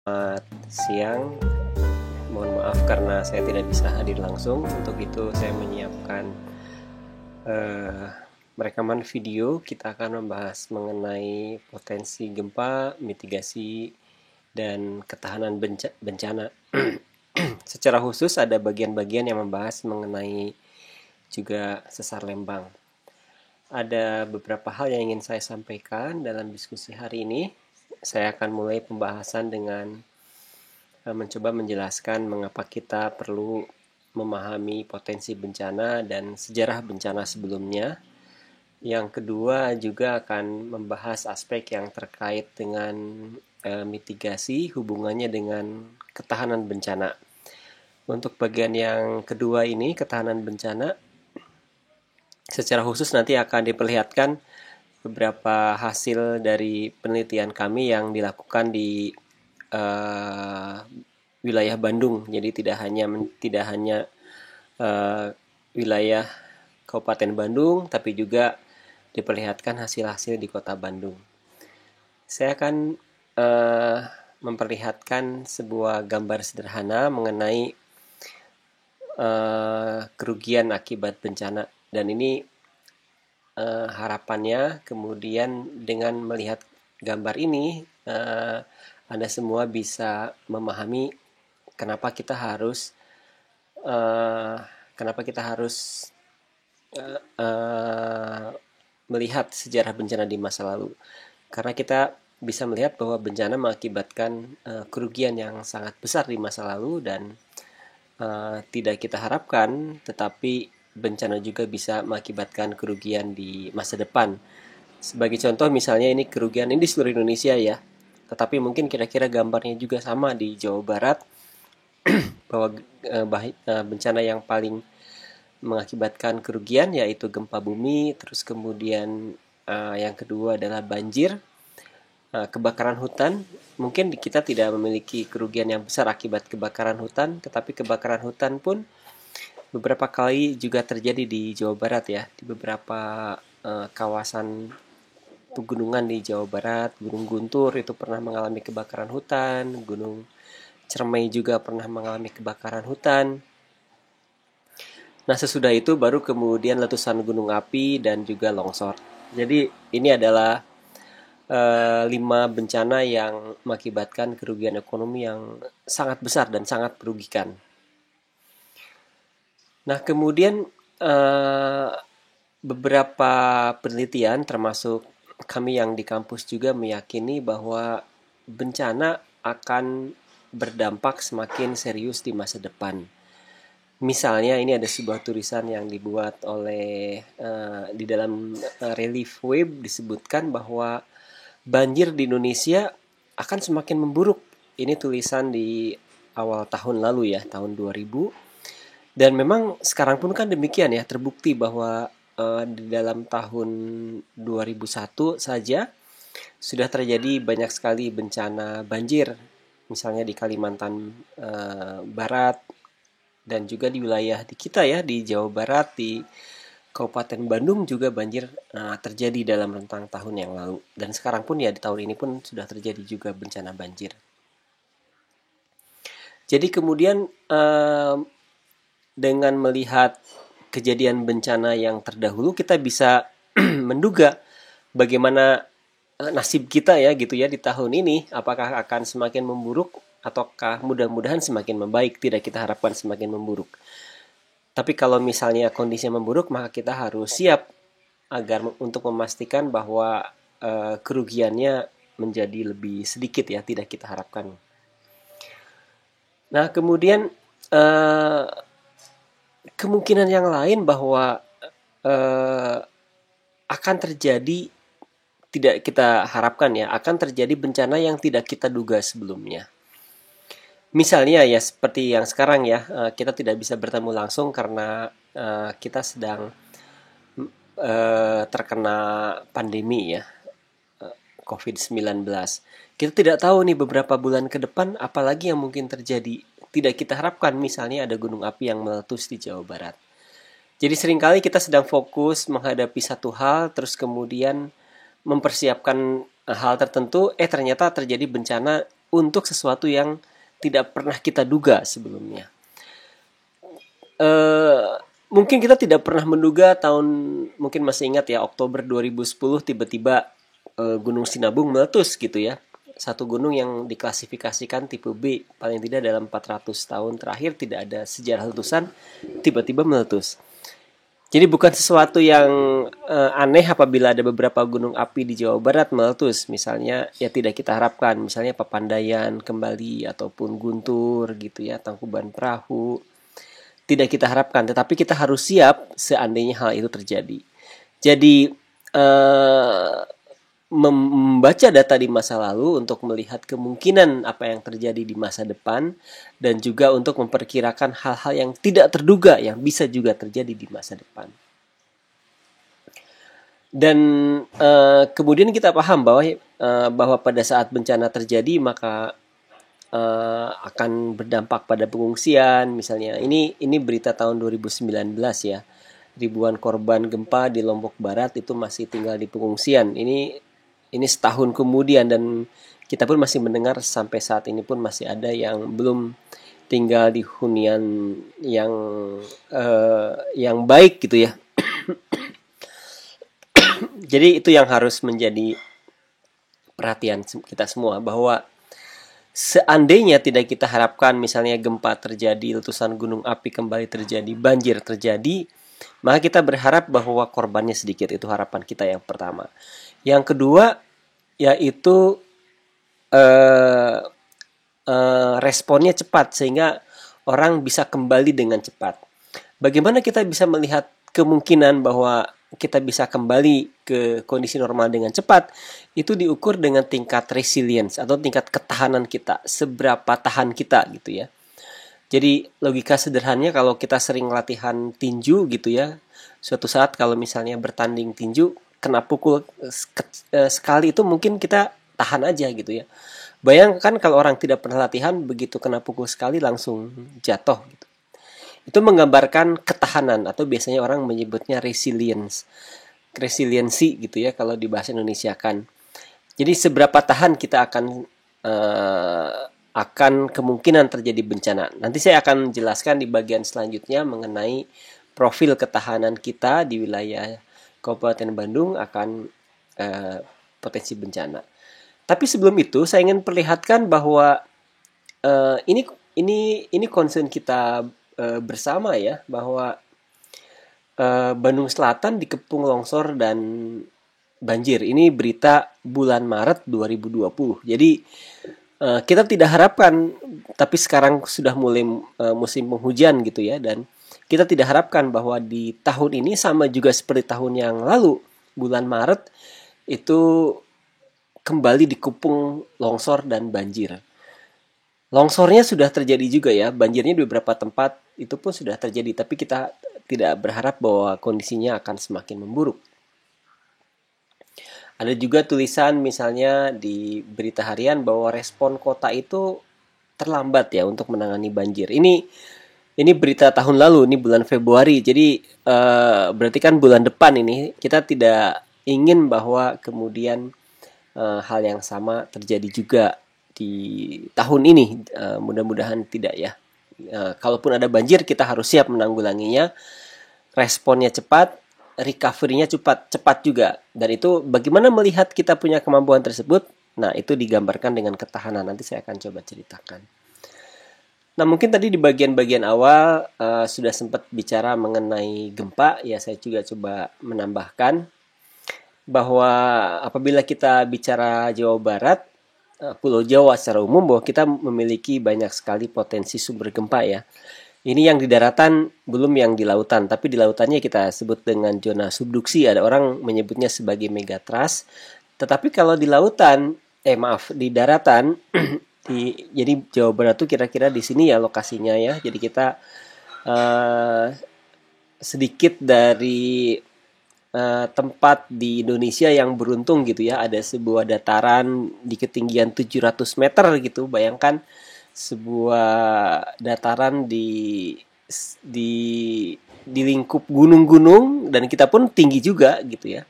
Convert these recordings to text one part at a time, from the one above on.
Selamat siang, mohon maaf karena saya tidak bisa hadir langsung. Untuk itu saya menyiapkan rekaman video. Kita akan membahas mengenai potensi gempa, mitigasi, dan ketahanan bencana. Secara khusus ada bagian-bagian yang membahas mengenai juga sesar Lembang. Ada beberapa hal yang ingin saya sampaikan dalam diskusi hari ini. Saya akan mulai pembahasan dengan mencoba menjelaskan mengapa kita perlu memahami potensi bencana dan sejarah bencana sebelumnya. Yang kedua juga akan membahas aspek yang terkait dengan mitigasi, hubungannya dengan ketahanan bencana. Untuk bagian yang kedua ini, ketahanan bencana, secara khusus nanti akan diperlihatkan beberapa hasil dari penelitian kami yang dilakukan di wilayah Bandung. Jadi tidak hanya wilayah Kabupaten Bandung, tapi juga diperlihatkan hasil-hasil di Kota Bandung. Saya akan memperlihatkan sebuah gambar sederhana mengenai kerugian akibat bencana, dan ini harapannya kemudian dengan melihat gambar ini Anda semua bisa memahami kenapa kita harus uh, melihat sejarah bencana di masa lalu, karena kita bisa melihat bahwa bencana mengakibatkan kerugian yang sangat besar di masa lalu dan tidak kita harapkan, tetapi bencana juga bisa mengakibatkan kerugian di masa depan. Sebagai contoh misalnya ini kerugian ini di seluruh Indonesia ya, tetapi mungkin kira-kira gambarnya juga sama di Jawa Barat, bahwa bencana yang paling mengakibatkan kerugian yaitu gempa bumi, terus kemudian yang kedua adalah banjir, kebakaran hutan. Mungkin kita tidak memiliki kerugian yang besar akibat kebakaran hutan, tetapi kebakaran hutan pun beberapa kali juga terjadi di Jawa Barat ya, di beberapa kawasan pegunungan di Jawa Barat. Gunung Guntur itu pernah mengalami kebakaran hutan, Gunung Cermai juga pernah mengalami kebakaran hutan. Nah, sesudah itu baru kemudian letusan gunung api dan juga longsor. Jadi ini adalah 5 bencana yang mengakibatkan kerugian ekonomi yang sangat besar dan sangat merugikan. Nah, kemudian eh, beberapa penelitian termasuk kami yang di kampus juga meyakini bahwa bencana akan berdampak semakin serius di masa depan. Misalnya ini ada sebuah tulisan yang dibuat oleh di dalam relief web disebutkan bahwa banjir di Indonesia akan semakin memburuk. Ini tulisan di awal tahun lalu ya, tahun 2000. Dan memang sekarang pun kan demikian ya, terbukti bahwa di dalam tahun 2001 saja sudah terjadi banyak sekali bencana banjir. Misalnya di Kalimantan Barat, dan juga di wilayah di kita ya, di Jawa Barat, di Kabupaten Bandung juga banjir terjadi dalam rentang tahun yang lalu. Dan sekarang pun ya di tahun ini pun sudah terjadi juga bencana banjir. Jadi kemudian dengan melihat kejadian bencana yang terdahulu, kita bisa menduga bagaimana nasib kita ya gitu ya di tahun ini, apakah akan semakin memburuk ataukah mudah-mudahan semakin membaik. Tidak kita harapkan semakin memburuk. Tapi kalau misalnya kondisinya memburuk, maka kita harus siap agar untuk memastikan bahwa kerugiannya menjadi lebih sedikit ya, tidak kita harapkan. Nah, kemudian eh, kemungkinan yang lain bahwa eh, akan terjadi, tidak kita harapkan ya, akan terjadi bencana yang tidak kita duga sebelumnya. Misalnya ya seperti yang sekarang ya, kita tidak bisa bertemu langsung karena kita sedang terkena pandemi ya, COVID-19. Kita tidak tahu nih beberapa bulan ke depan apalagi yang mungkin terjadi. Tidak kita harapkan, misalnya ada gunung api yang meletus di Jawa Barat. Jadi seringkali kita sedang fokus menghadapi satu hal, terus kemudian mempersiapkan hal tertentu, ternyata terjadi bencana untuk sesuatu yang tidak pernah kita duga sebelumnya. Mungkin kita tidak pernah menduga mungkin masih ingat ya, Oktober 2010 tiba-tiba Gunung Sinabung meletus gitu ya. Satu gunung yang diklasifikasikan tipe B, paling tidak dalam 400 tahun terakhir tidak ada sejarah letusan tiba-tiba meletus. Jadi bukan sesuatu yang aneh apabila ada beberapa gunung api di Jawa Barat meletus, misalnya ya tidak kita harapkan, misalnya Papandayan kembali ataupun Guntur gitu ya, Tangkuban Perahu. Tidak kita harapkan, tetapi kita harus siap seandainya hal itu terjadi. Jadi membaca data di masa lalu untuk melihat kemungkinan apa yang terjadi di masa depan, dan juga untuk memperkirakan hal-hal yang tidak terduga yang bisa juga terjadi di masa depan. Dan kemudian kita paham bahwa pada saat bencana terjadi maka akan berdampak pada pengungsian. Misalnya ini berita tahun 2019 ya, ribuan korban gempa di Lombok Barat itu masih tinggal di pengungsian. Ini setahun kemudian, dan kita pun masih mendengar sampai saat ini pun masih ada yang belum tinggal di hunian yang baik gitu ya. Jadi itu yang harus menjadi perhatian kita semua, bahwa seandainya tidak kita harapkan misalnya gempa terjadi, letusan gunung api kembali terjadi, banjir terjadi, maka kita berharap bahwa korbannya sedikit. Itu harapan kita yang pertama. Yang kedua yaitu responnya cepat sehingga orang bisa kembali dengan cepat. Bagaimana kita bisa melihat kemungkinan bahwa kita bisa kembali ke kondisi normal dengan cepat? Itu diukur dengan tingkat resilience atau tingkat ketahanan kita, seberapa tahan kita gitu ya. Jadi logika sederhananya, kalau kita sering latihan tinju gitu ya, suatu saat kalau misalnya bertanding tinju kena pukul sekali, itu mungkin kita tahan aja gitu ya. Bayangkan kalau orang tidak pernah latihan, begitu kena pukul sekali langsung jatuh gitu. Itu menggambarkan ketahanan, atau biasanya orang menyebutnya resiliensi gitu ya kalau di bahasa Indonesia kan. Jadi seberapa tahan kita akan kemungkinan terjadi bencana. Nanti saya akan jelaskan di bagian selanjutnya mengenai profil ketahanan kita di wilayah Kabupaten Bandung akan potensi bencana. Tapi sebelum itu saya ingin perlihatkan bahwa ini concern kita bersama ya, bahwa Bandung Selatan dikepung longsor dan banjir. Ini berita bulan Maret 2020. Jadi kita tidak harapkan, tapi sekarang sudah mulai musim penghujan gitu ya, dan kita tidak harapkan bahwa di tahun ini sama juga seperti tahun yang lalu, bulan Maret itu kembali dikepung longsor dan banjir. Longsornya sudah terjadi juga ya, banjirnya di beberapa tempat itu pun sudah terjadi, tapi kita tidak berharap bahwa kondisinya akan semakin memburuk. Ada juga tulisan misalnya di berita harian bahwa respon kota itu terlambat ya untuk menangani banjir. Ini berita tahun lalu, ini bulan Februari. Jadi berarti kan bulan depan ini kita tidak ingin bahwa kemudian hal yang sama terjadi juga di tahun ini. Mudah-mudahan tidak ya. Kalaupun ada banjir, kita harus siap menanggulanginya. Responnya cepat, recovery-nya cepat juga. Dan itu bagaimana melihat kita punya kemampuan tersebut? Nah, itu digambarkan dengan ketahanan. Nanti saya akan coba ceritakan. Nah, mungkin tadi di bagian-bagian awal sudah sempat bicara mengenai gempa. Ya, saya juga coba menambahkan bahwa apabila kita bicara Jawa Barat, Pulau Jawa secara umum, bahwa kita memiliki banyak sekali potensi sumber gempa ya. Ini yang di daratan, belum yang di lautan. Tapi di lautannya kita sebut dengan zona subduksi. Ada orang menyebutnya sebagai megatrust. Tetapi kalau di lautan, di daratan, jadi Jawa Barat itu kira-kira di sini ya lokasinya ya. Jadi kita sedikit dari tempat di Indonesia yang beruntung gitu ya. Ada sebuah dataran di ketinggian 700 meter gitu. Bayangkan sebuah dataran di lingkup gunung-gunung, dan kita pun tinggi juga gitu ya.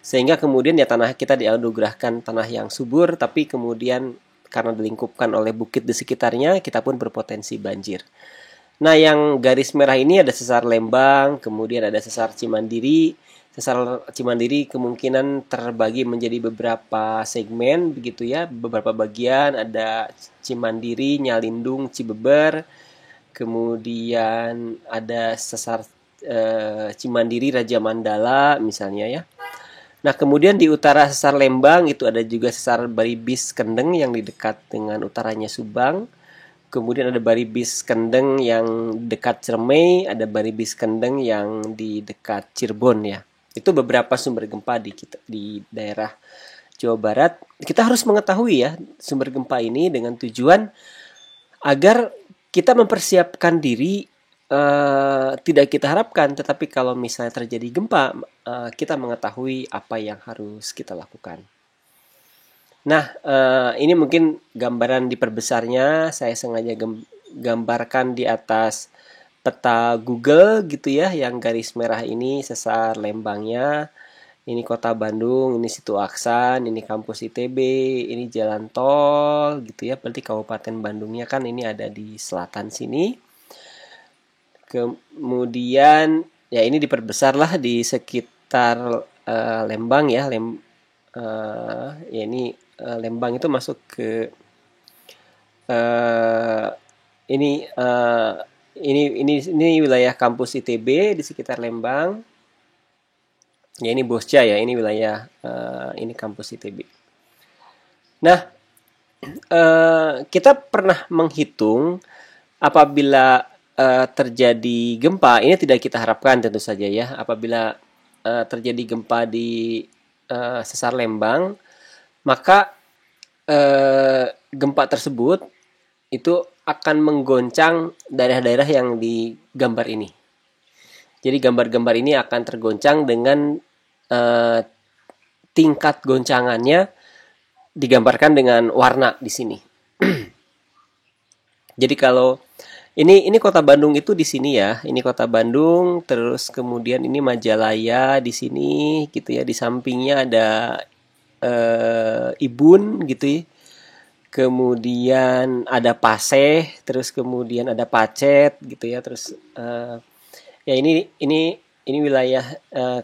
Sehingga kemudian ya tanah kita dianugerahkan tanah yang subur, tapi kemudian karena dilingkupkan oleh bukit di sekitarnya, kita pun berpotensi banjir. Nah, yang garis merah ini ada sesar Lembang, kemudian ada sesar Cimandiri. Sesar Cimandiri kemungkinan terbagi menjadi beberapa segmen begitu ya, beberapa bagian, ada Cimandiri, Nyalindung, Cibeber, kemudian ada sesar Cimandiri, Raja Mandala misalnya ya. Nah, kemudian di utara sesar Lembang itu ada juga sesar Baribis Kendeng yang di dekat dengan utaranya Subang. Kemudian ada Baribis Kendeng yang dekat Ciremai, ada Baribis Kendeng yang di dekat Cirebon ya. Itu beberapa sumber gempa di daerah Jawa Barat. Kita harus mengetahui ya sumber gempa ini dengan tujuan agar kita mempersiapkan diri, tidak kita harapkan, tetapi kalau misalnya terjadi gempa, kita mengetahui apa yang harus kita lakukan. Nah, ini mungkin gambaran diperbesarnya. Saya sengaja gambarkan di atas peta Google gitu ya, yang garis merah ini sesar Lembangnya, ini kota Bandung, ini Situ Aksan, ini kampus ITB, ini jalan tol gitu ya. Berarti Kabupaten Bandungnya kan ini ada di selatan sini. Kemudian ya ini diperbesar lah di sekitar Lembang ya. Ya ini Lembang itu masuk ke ini wilayah kampus ITB di sekitar Lembang. Ya ini Bosca ya, ini wilayah ini kampus ITB. Nah, kita pernah menghitung apabila terjadi gempa, ini tidak kita harapkan tentu saja ya. Apabila terjadi gempa di sesar Lembang, maka gempa tersebut itu akan menggoncang daerah-daerah yang digambar ini. Jadi gambar-gambar ini akan tergoncang dengan tingkat goncangannya digambarkan dengan warna di sini. Jadi kalau ini kota Bandung itu di sini ya, ini kota Bandung, terus kemudian ini Majalaya di sini gitu ya, di sampingnya ada Ibun gitu ya. Kemudian ada Paseh, terus kemudian ada Pacet gitu ya, terus ya ini wilayah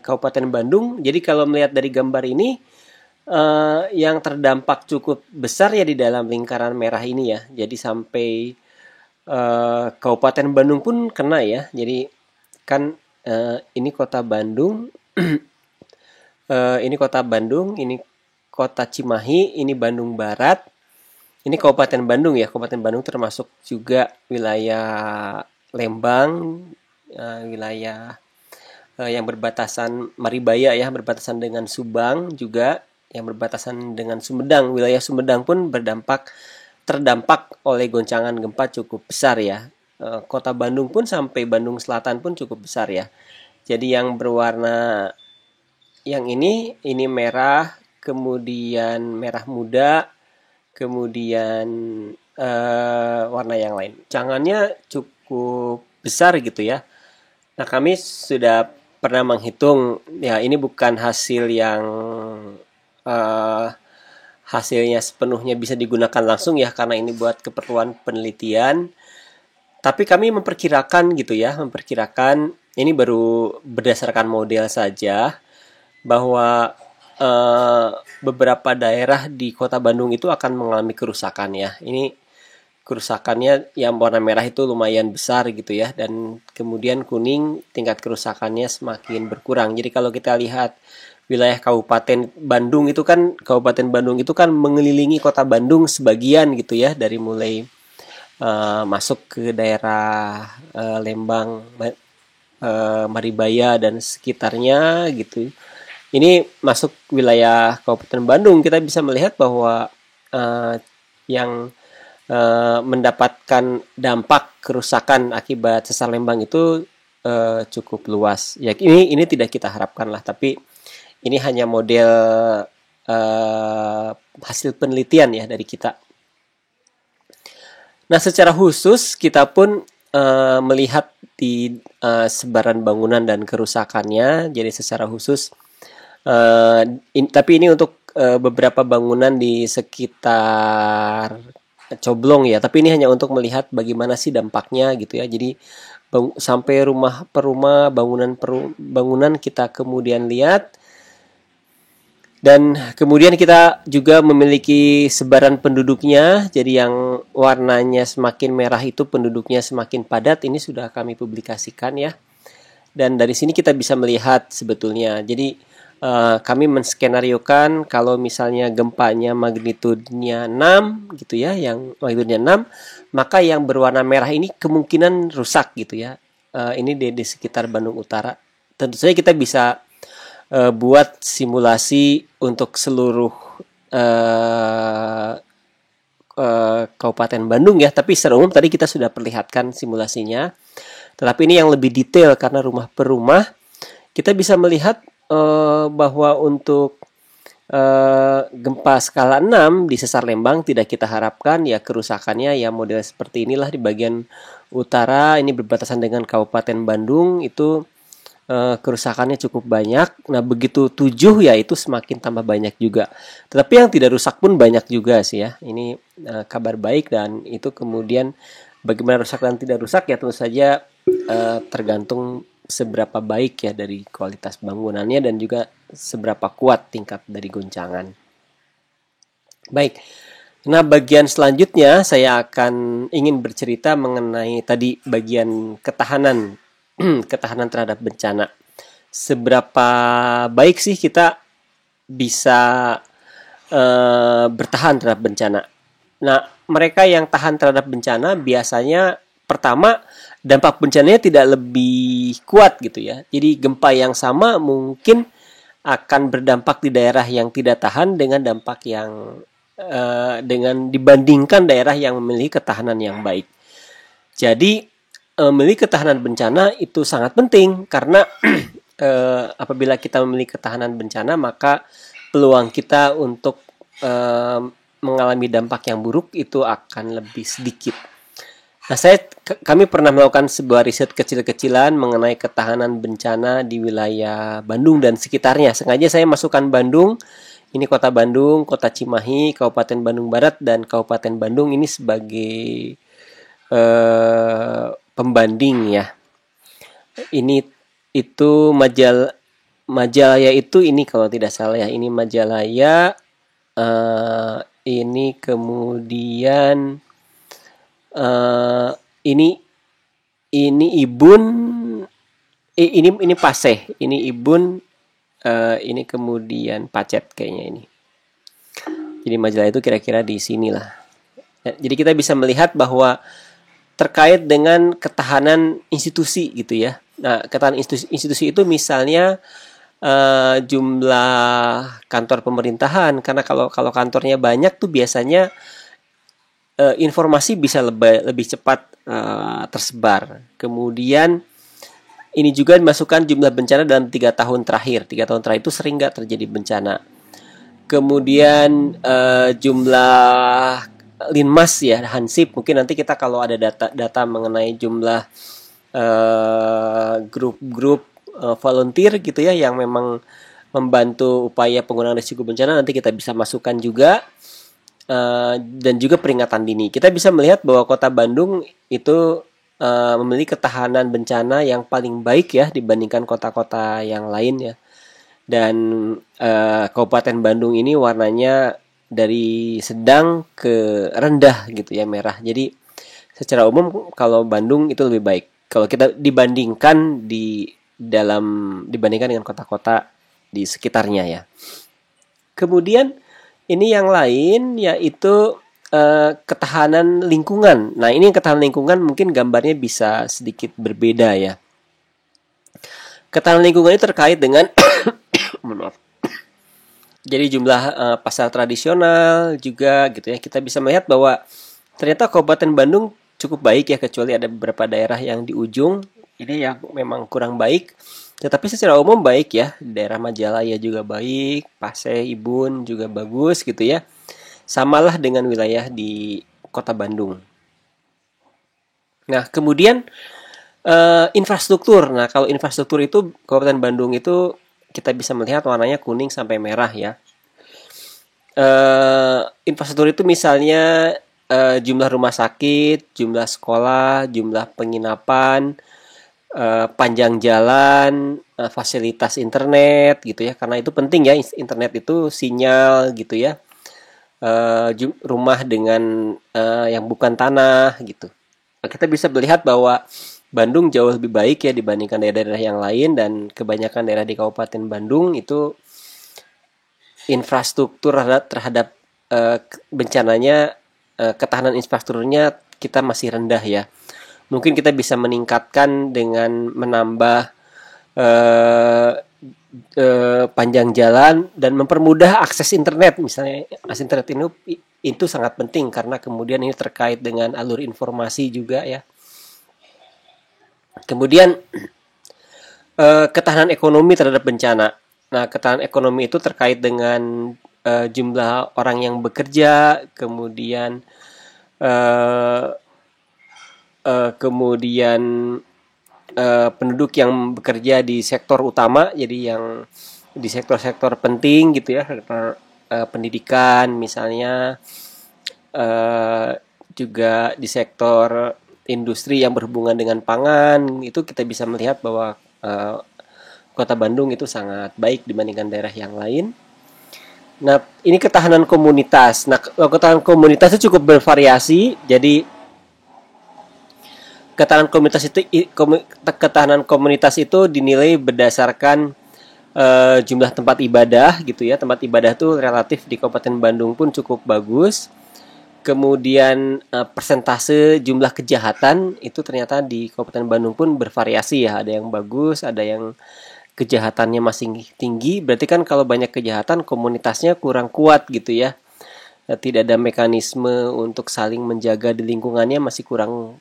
Kabupaten Bandung. Jadi kalau melihat dari gambar ini, yang terdampak cukup besar ya di dalam lingkaran merah ini ya. Jadi sampai Kabupaten Bandung pun kena ya. Jadi kan ini kota Bandung, ini kota Bandung, ini kota Cimahi, ini Bandung Barat. Ini Kabupaten Bandung ya, Kabupaten Bandung termasuk juga wilayah Lembang, wilayah yang berbatasan Maribaya ya, berbatasan dengan Subang juga, yang berbatasan dengan Sumedang. Wilayah Sumedang pun terdampak oleh goncangan gempa cukup besar ya. Kota Bandung pun sampai Bandung Selatan pun cukup besar ya. Jadi yang berwarna yang ini merah, kemudian merah muda, kemudian warna yang lain. Goncangannya cukup besar gitu ya. Nah, kami sudah pernah menghitung ya, ini bukan hasil yang hasilnya sepenuhnya bisa digunakan langsung ya, karena ini buat keperluan penelitian. Tapi kami memperkirakan gitu ya, ini baru berdasarkan model saja, bahwa beberapa daerah di kota Bandung itu akan mengalami kerusakan ya. Ini kerusakannya yang warna merah itu lumayan besar gitu ya, dan kemudian kuning tingkat kerusakannya semakin berkurang. Jadi kalau kita lihat wilayah Kabupaten Bandung itu kan mengelilingi kota Bandung sebagian gitu ya, dari mulai masuk ke daerah Lembang, Maribaya dan sekitarnya gitu. Ini masuk wilayah Kabupaten Bandung, kita bisa melihat bahwa yang mendapatkan dampak kerusakan akibat sesar Lembang itu cukup luas. Ya ini tidak kita harapkan lah, tapi ini hanya model hasil penelitian ya dari kita. Nah, secara khusus kita pun melihat di sebaran bangunan dan kerusakannya. Jadi secara khusus Tapi ini untuk beberapa bangunan di sekitar Coblong ya. Tapi ini hanya untuk melihat bagaimana sih dampaknya gitu ya. Jadi sampai rumah per rumah, bangunan per bangunan kita kemudian lihat. Dan kemudian kita juga memiliki sebaran penduduknya. Jadi yang warnanya semakin merah itu penduduknya semakin padat. Ini sudah kami publikasikan ya. Dan dari sini kita bisa melihat sebetulnya. Jadi kami menskenariokan kalau misalnya gempanya magnitudenya 6 gitu ya, yang magnitudenya 6, maka yang berwarna merah ini kemungkinan rusak gitu ya. Ini di sekitar Bandung Utara. Tentu saja kita bisa buat simulasi untuk seluruh Kabupaten Bandung ya, tapi secara umum tadi kita sudah perlihatkan simulasinya. Tetapi ini yang lebih detail karena rumah per rumah kita bisa melihat bahwa untuk gempa skala 6 di Sesar Lembang tidak kita harapkan ya, kerusakannya ya model seperti inilah di bagian utara, ini berbatasan dengan Kabupaten Bandung, itu kerusakannya cukup banyak. Nah begitu 7 ya itu semakin tambah banyak juga. Tetapi yang tidak rusak pun banyak juga sih ya. Ini kabar baik, dan itu kemudian bagaimana rusak dan tidak rusak ya tentu saja tergantung seberapa baik ya dari kualitas bangunannya dan juga seberapa kuat tingkat dari goncangan. Baik. Nah, bagian selanjutnya saya akan ingin bercerita mengenai tadi bagian ketahanan ketahanan terhadap bencana. Seberapa baik sih kita bisa bertahan terhadap bencana. Nah, mereka yang tahan terhadap bencana biasanya pertama dampak bencananya tidak lebih kuat gitu ya. Jadi gempa yang sama mungkin akan berdampak di daerah yang tidak tahan dengan dampak yang dengan dibandingkan daerah yang memiliki ketahanan yang baik. Jadi memiliki ketahanan bencana itu sangat penting karena apabila kita memiliki ketahanan bencana maka peluang kita untuk mengalami dampak yang buruk itu akan lebih sedikit. Nah, kami pernah melakukan sebuah riset kecil-kecilan mengenai ketahanan bencana di wilayah Bandung dan sekitarnya. Sengaja saya masukkan Bandung, ini kota Bandung, kota Cimahi, Kabupaten Bandung Barat, dan Kabupaten Bandung ini sebagai pembanding ya. Ini itu Majalaya itu ini kalau tidak salah ya, ini Majalaya, ini kemudian ini Ibun, ini Paseh, ini Ibun, ini kemudian Pacet kayaknya ini. Jadi Majalaya itu kira-kira di sinilah. Ya, jadi kita bisa melihat bahwa terkait dengan ketahanan institusi gitu ya. Nah, ketahanan institusi itu misalnya jumlah kantor pemerintahan, karena kalau kantornya banyak tuh biasanya informasi bisa lebih cepat tersebar. Kemudian ini juga dimasukkan jumlah bencana dalam 3 tahun terakhir. 3 tahun terakhir itu sering nggak terjadi bencana. Kemudian jumlah Linmas ya, Hansip, mungkin nanti kita kalau ada data mengenai jumlah grup-grup volunteer gitu ya yang memang membantu upaya pengurangan risiko bencana, nanti kita bisa masukkan juga. Dan juga peringatan dini. Kita bisa melihat bahwa kota Bandung itu memiliki ketahanan bencana yang paling baik ya dibandingkan kota-kota yang lain ya. Dan Kabupaten Bandung ini warnanya dari sedang ke rendah gitu ya, merah. Jadi secara umum kalau Bandung itu lebih baik. Kalau kita dibandingkan dibandingkan dengan kota-kota di sekitarnya ya. Kemudian ini yang lain yaitu ketahanan lingkungan. Nah, ini ketahanan lingkungan mungkin gambarnya bisa sedikit berbeda ya. Ketahanan lingkungan ini terkait dengan maaf. Jadi jumlah pasar tradisional juga gitu ya. Kita bisa melihat bahwa ternyata Kabupaten Bandung cukup baik ya, kecuali ada beberapa daerah yang di ujung ini yang memang kurang baik. Tetapi secara umum baik ya, daerah Majalaya juga baik, Paseh, Ibun juga bagus gitu ya. Samalah dengan wilayah di kota Bandung. Nah, kemudian infrastruktur. Nah, kalau infrastruktur itu Kabupaten Bandung itu kita bisa melihat warnanya kuning sampai merah ya. Infrastruktur itu misalnya jumlah rumah sakit, jumlah sekolah, jumlah penginapan, panjang jalan, fasilitas internet gitu ya. Karena itu penting ya, internet itu sinyal gitu ya. Rumah dengan yang bukan tanah gitu. Kita bisa melihat bahwa Bandung jauh lebih baik ya dibandingkan daerah-daerah yang lain, dan kebanyakan daerah di Kabupaten Bandung itu infrastruktur terhadap bencananya, ketahanan infrastrukturnya kita masih rendah ya. Mungkin kita bisa meningkatkan dengan menambah panjang jalan dan mempermudah akses internet. Misalnya akses internet itu sangat penting karena kemudian ini terkait dengan alur informasi juga ya. Kemudian ketahanan ekonomi terhadap bencana. Nah, ketahanan ekonomi itu terkait dengan jumlah orang yang bekerja, kemudian penduduk yang bekerja di sektor utama, jadi yang di sektor-sektor penting gitu ya, sektor pendidikan misalnya, juga di sektor industri yang berhubungan dengan pangan, itu kita bisa melihat bahwa Kota Bandung itu sangat baik dibandingkan daerah yang lain. Nah, ini ketahanan komunitas. Nah, ketahanan komunitas itu cukup bervariasi. Jadi ketahanan komunitas itu dinilai berdasarkan jumlah tempat ibadah gitu ya. Tempat ibadah itu relatif di Kabupaten Bandung pun cukup bagus. Kemudian persentase jumlah kejahatan itu ternyata di Kabupaten Bandung pun bervariasi ya. Ada yang bagus, ada yang kejahatannya masih tinggi. Berarti kan kalau banyak kejahatan, komunitasnya kurang kuat gitu ya. Tidak ada mekanisme untuk saling menjaga di lingkungannya,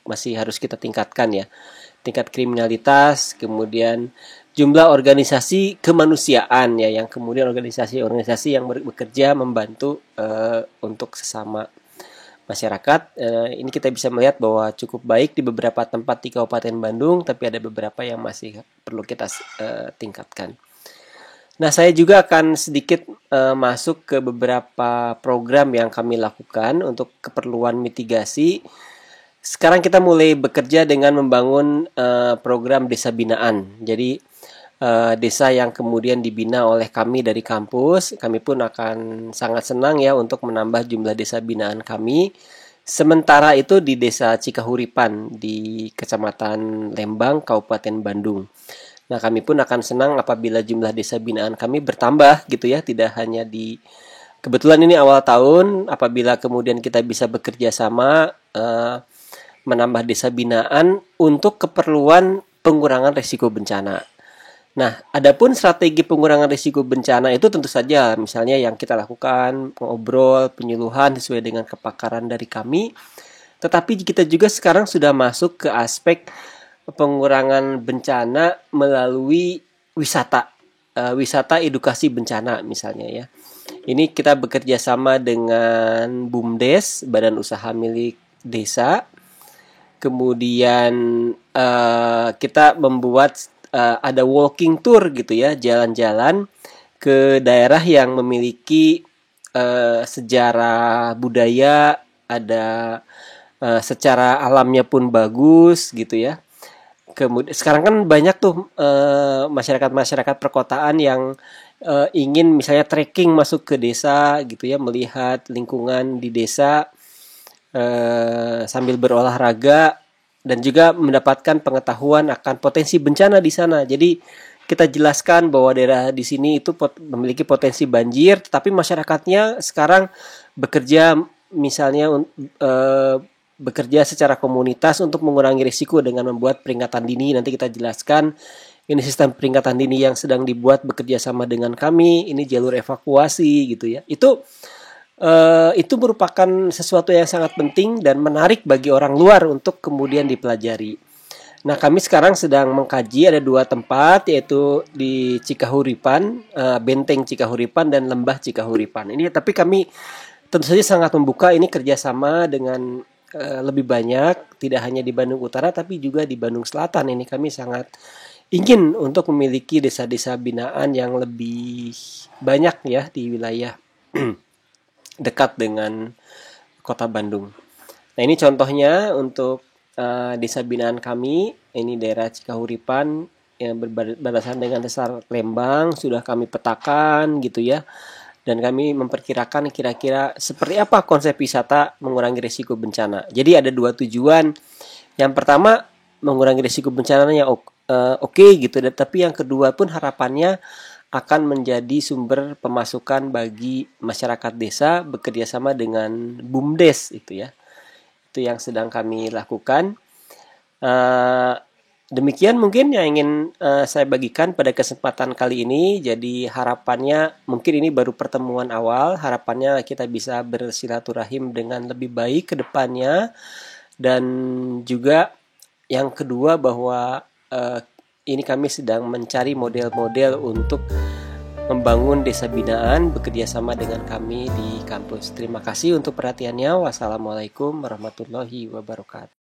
masih harus kita tingkatkan ya. Tingkat kriminalitas, kemudian jumlah organisasi kemanusiaan ya, yang kemudian organisasi-organisasi yang bekerja membantu untuk sesama masyarakat. Ini kita bisa melihat bahwa cukup baik di beberapa tempat di Kabupaten Bandung, tapi ada beberapa yang masih perlu kita tingkatkan. Nah, saya juga akan sedikit masuk ke beberapa program yang kami lakukan untuk keperluan mitigasi. Sekarang kita mulai bekerja dengan membangun program desa binaan. Jadi desa yang kemudian dibina oleh kami dari kampus, kami pun akan sangat senang ya untuk menambah jumlah desa binaan kami. Sementara itu di Desa Cikahuripan di Kecamatan Lembang, Kabupaten Bandung. Nah, kami pun akan senang apabila jumlah desa binaan kami bertambah gitu ya, tidak hanya kebetulan ini awal tahun, apabila kemudian kita bisa bekerja sama menambah desa binaan untuk keperluan pengurangan risiko bencana. Nah, adapun strategi pengurangan risiko bencana itu tentu saja misalnya yang kita lakukan ngobrol, penyuluhan sesuai dengan kepakaran dari kami. Tetapi kita juga sekarang sudah masuk ke aspek pengurangan bencana melalui wisata, wisata edukasi bencana misalnya ya. Ini kita bekerja sama dengan BUMDes, Badan Usaha Milik Desa. Kemudian kita membuat ada walking tour gitu ya, jalan-jalan ke daerah yang memiliki sejarah budaya, ada secara alamnya pun bagus gitu ya. Kemudian sekarang kan banyak tuh masyarakat perkotaan yang ingin misalnya trekking masuk ke desa gitu ya, melihat lingkungan di desa sambil berolahraga dan juga mendapatkan pengetahuan akan potensi bencana di sana. Jadi kita jelaskan bahwa daerah di sini itu memiliki potensi banjir, tetapi masyarakatnya sekarang bekerja misalnya bekerja secara komunitas untuk mengurangi risiko dengan membuat peringatan dini. Nanti kita jelaskan ini sistem peringatan dini yang sedang dibuat bekerja sama dengan kami, ini jalur evakuasi gitu ya. Itu merupakan sesuatu yang sangat penting dan menarik bagi orang luar untuk kemudian dipelajari. Nah, kami sekarang sedang mengkaji ada 2 tempat, yaitu di Cikahuripan, Benteng Cikahuripan dan Lembah Cikahuripan. Ini tapi kami tentu saja sangat membuka ini kerjasama dengan lebih banyak, tidak hanya di Bandung Utara tapi juga di Bandung Selatan. Ini kami sangat ingin untuk memiliki desa-desa binaan yang lebih banyak ya di wilayah dekat dengan Kota Bandung. Nah, ini contohnya untuk desa binaan kami, ini daerah Cikahuripan yang berbatasan dengan Desa Lembang, sudah kami petakan gitu ya. Dan kami memperkirakan kira-kira seperti apa konsep wisata mengurangi risiko bencana. Jadi ada dua tujuan. Yang pertama, mengurangi risiko bencananya oke gitu, tapi yang kedua pun harapannya akan menjadi sumber pemasukan bagi masyarakat desa bekerja sama dengan BUMDes itu ya. Itu yang sedang kami lakukan. Demikian mungkin yang ingin saya bagikan pada kesempatan kali ini. Jadi harapannya mungkin ini baru pertemuan awal. Harapannya kita bisa bersilaturahim dengan lebih baik ke depannya. Dan juga yang kedua bahwa ini kami sedang mencari model-model untuk membangun desa binaan bekerja sama dengan kami di kampus. Terima kasih untuk perhatiannya. Wassalamualaikum warahmatullahi wabarakatuh.